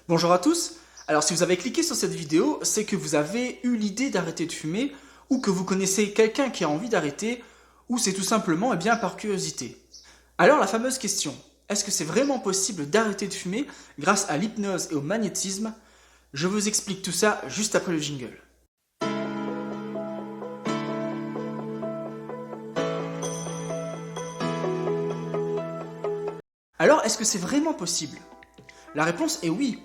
Bonjour à tous. Alors si vous avez cliqué sur cette vidéo, c'est que vous avez eu l'idée d'arrêter de fumer ou que vous connaissez quelqu'un qui a envie d'arrêter ou c'est tout simplement par curiosité. Alors la fameuse question, est-ce que c'est vraiment possible d'arrêter de fumer grâce à l'hypnose et au magnétisme? Je vous explique tout ça juste après le jingle. Alors est-ce que c'est vraiment possible? La réponse est oui.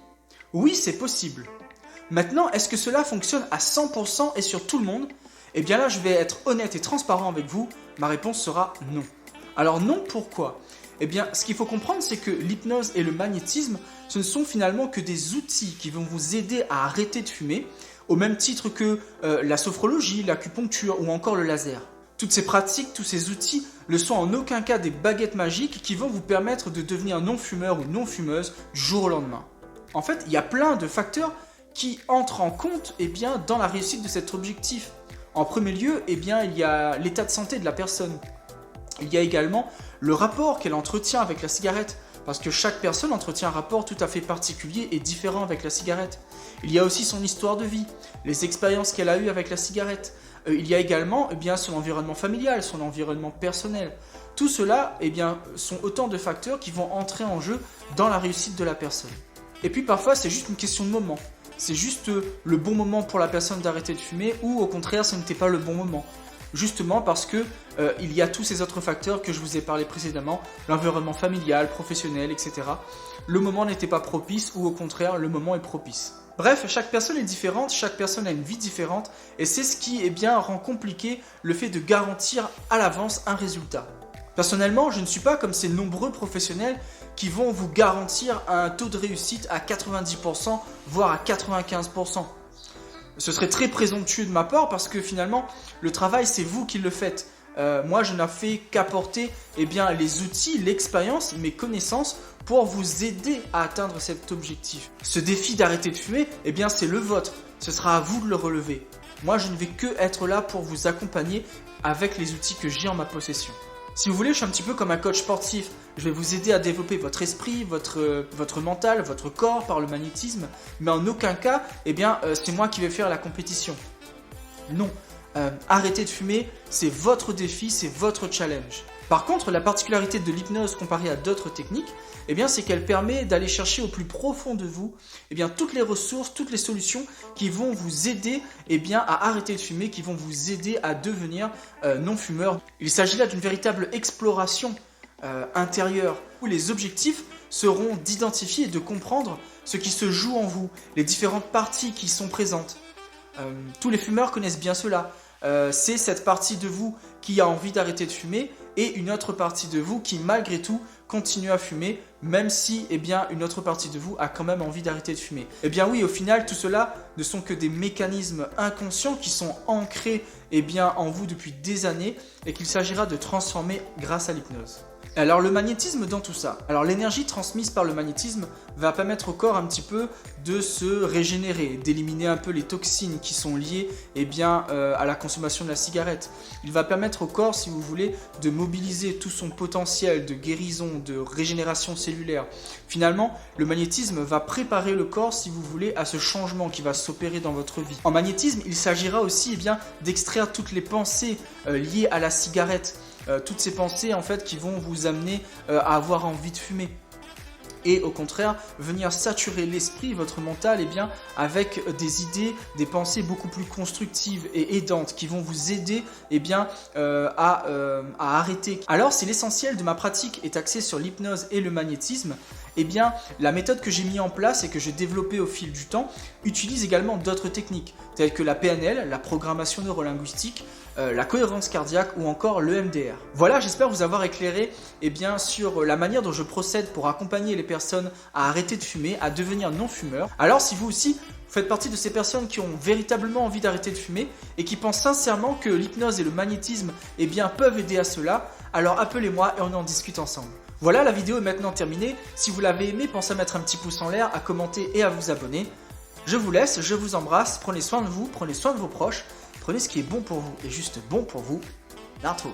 Oui, c'est possible. Maintenant, est-ce que cela fonctionne à 100% et sur tout le monde? Eh bien là, je vais être honnête et transparent avec vous. Ma réponse sera non. Alors non, pourquoi? Eh bien, ce qu'il faut comprendre, c'est que l'hypnose et le magnétisme, ce ne sont finalement que des outils qui vont vous aider à arrêter de fumer, au même titre que la sophrologie, l'acupuncture ou encore le laser. Toutes ces pratiques, tous ces outils ne sont en aucun cas des baguettes magiques qui vont vous permettre de devenir non-fumeur ou non-fumeuse du jour au lendemain. En fait, il y a plein de facteurs qui entrent en compte dans la réussite de cet objectif. En premier lieu, il y a l'état de santé de la personne. Il y a également le rapport qu'elle entretient avec la cigarette, parce que chaque personne entretient un rapport tout à fait particulier et différent avec la cigarette. Il y a aussi son histoire de vie, les expériences qu'elle a eues avec la cigarette. Il y a également son environnement familial, son environnement personnel. Tout cela sont autant de facteurs qui vont entrer en jeu dans la réussite de la personne. Et puis parfois c'est juste une question de moment. C'est juste le bon moment pour la personne d'arrêter de fumer ou au contraire ce n'était pas le bon moment. Justement parce que il y a tous ces autres facteurs que je vous ai parlé précédemment, l'environnement familial, professionnel, etc. Le moment n'était pas propice ou au contraire le moment est propice. Bref, chaque personne est différente, chaque personne a une vie différente et c'est ce qui rend compliqué le fait de garantir à l'avance un résultat. Personnellement, je ne suis pas comme ces nombreux professionnels qui vont vous garantir un taux de réussite à 90%, voire à 95%. Ce serait très présomptueux de ma part parce que finalement, le travail, c'est vous qui le faites. Moi, je n'ai fait qu'apporter les outils, l'expérience, mes connaissances pour vous aider à atteindre cet objectif. Ce défi d'arrêter de fumer, c'est le vôtre. Ce sera à vous de le relever. Moi, je ne vais que être là pour vous accompagner avec les outils que j'ai en ma possession. Si vous voulez, je suis un petit peu comme un coach sportif. Je vais vous aider à développer votre esprit, votre mental, votre corps par le magnétisme. Mais en aucun cas, c'est moi qui vais faire la compétition. Non. Arrêter de fumer, c'est votre défi, c'est votre challenge. Par contre, la particularité de l'hypnose comparée à d'autres techniques, c'est qu'elle permet d'aller chercher au plus profond de vous toutes les ressources, toutes les solutions qui vont vous aider à arrêter de fumer, qui vont vous aider à devenir non-fumeur. Il s'agit là d'une véritable exploration intérieure où les objectifs seront d'identifier et de comprendre ce qui se joue en vous, les différentes parties qui sont présentes. Tous les fumeurs connaissent bien cela. C'est cette partie de vous qui a envie d'arrêter de fumer et une autre partie de vous qui malgré tout continue à fumer même si une autre partie de vous a quand même envie d'arrêter de fumer. Oui, au final tout cela ne sont que des mécanismes inconscients qui sont ancrés en vous depuis des années et qu'il s'agira de transformer grâce à l'hypnose. Alors le magnétisme dans tout ça. Alors l'énergie transmise par le magnétisme va permettre au corps un petit peu de se régénérer, d'éliminer un peu les toxines qui sont liées à la consommation de la cigarette. Il va permettre au corps, si vous voulez, de mobiliser tout son potentiel de guérison, de régénération cellulaire. Finalement, le magnétisme va préparer le corps, si vous voulez, à ce changement qui va s'opérer dans votre vie. En magnétisme, il s'agira aussi d'extraire toutes les pensées liées à la cigarette. Toutes ces pensées qui vont vous amener à avoir envie de fumer et au contraire venir saturer l'esprit, votre mental avec des idées, des pensées beaucoup plus constructives et aidantes qui vont vous aider à arrêter. Alors si l'essentiel de ma pratique est axé sur l'hypnose et le magnétisme, la méthode que j'ai mis en place et que j'ai développée au fil du temps utilise également d'autres techniques telles que la PNL, la programmation neurolinguistique, la cohérence cardiaque ou encore le MDR. Voilà, j'espère vous avoir éclairé sur la manière dont je procède pour accompagner les personnes à arrêter de fumer, à devenir non-fumeurs. Alors si vous aussi, vous faites partie de ces personnes qui ont véritablement envie d'arrêter de fumer et qui pensent sincèrement que l'hypnose et le magnétisme peuvent aider à cela, alors appelez-moi et on en discute ensemble. Voilà, la vidéo est maintenant terminée. Si vous l'avez aimé, pensez à mettre un petit pouce en l'air, à commenter et à vous abonner. Je vous laisse, je vous embrasse, prenez soin de vous, prenez soin de vos proches, prenez ce qui est bon pour vous et juste bon pour vous. À bientôt.